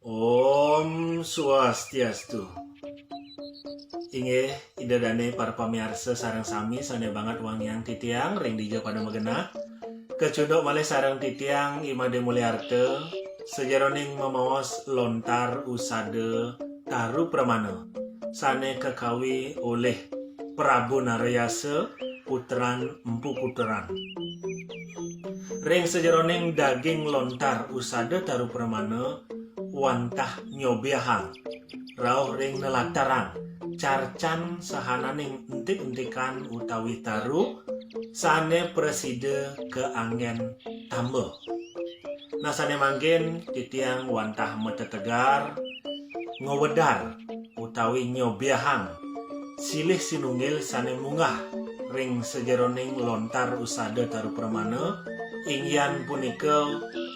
Om Swastiastu. Inggih idadane para pamirsa sareng sami sane banget wangian titiang ring dijo pada megena. Kecunduk malih sareng titiang imade mulyarte sejaroning memaos lontar usade taru pramana sane kekawi oleh Prabu Narayasa putran Empu Kuteran. Ring sejaroning daging lontar usade taru pramana wantah nyobiahang rauh ring nelatarang carcan sahananing entik-entikan utawi taru sane preside ke angin tambe. Nah sane mangkin titiang wantah metetegar ngowedar utawi nyobiahang silih sinunggil sane munggah ring sejeroning lontar usada taru pramana ingyan punika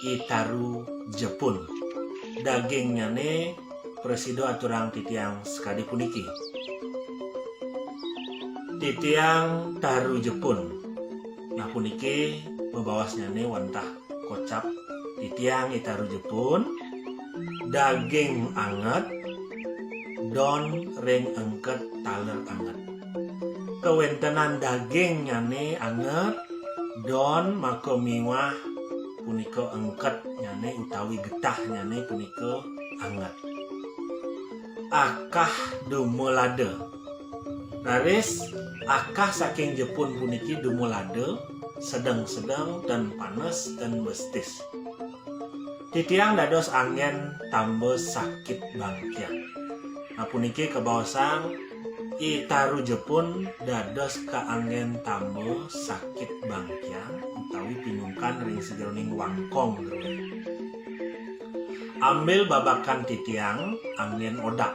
itaru Jepun. Dagingnya ne presido aturang titiang sekadi puniki. Titiang taru Jepun. Nah puniki pembawasnya ne wantah kocap titiang itaru Jepun. Daging anget don ring engket taler anget. Kewentenan dagingnya ne anget don makomiwah punika engket nyane utawi getah nyane punika anget. Akah dumulade. Raris akah saking Jepun puniki dumulade sedang-sedang dan panas dan bestis. Titiang dados angin tambah sakit bangkian. Nah puniki kebawasan itaru Jepun dados ka angin tambah sakit bangkian utawi pinungkan ring sejeroning wangkong. Ambil babakan titiang angin odak.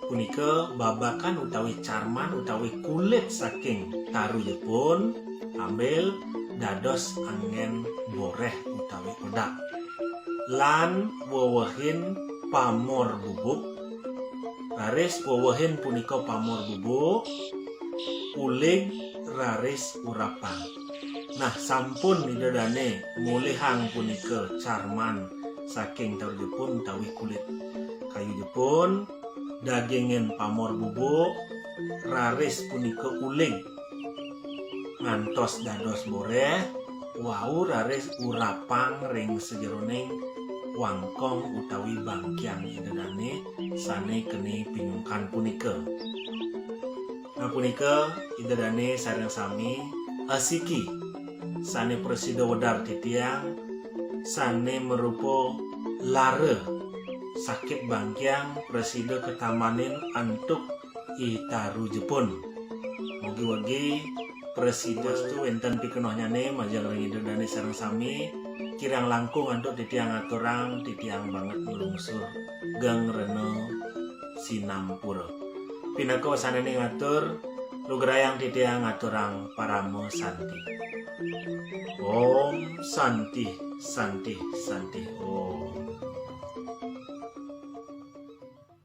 Punika babakan utawi carman utawi kulit saking taru Jepun ambil dados angin boreh utawi odak. Lan wewehin pamor bubuk. Raris wewehin punika pamor bubuk ulig raris urapan. Nah sampun midodane mulihang punika carman saking taru Jepun utawi kulit kayu Jepun dagingin pamor bubuk raris punika uling ngantos dados boreh wau raris urapang ring sejeroning wangkong utawi bangkiang idadane sane keni pinungkan punika. Nah punika idadane sareng sami asiki sane presido wedar titiang sane merupa lare sakit bangkiang preside ketamanin antuk itaru Jepun. Mugi-mugi preside tu enten pikenohnya ne majal ring idadane sareng sami kirang langkung antuk titiang aturang titiang banget melungsur gang reno sinampura. Pinaka sanane ngatur lugrayang titiang aturang paramo santi. Om santi santi santi om.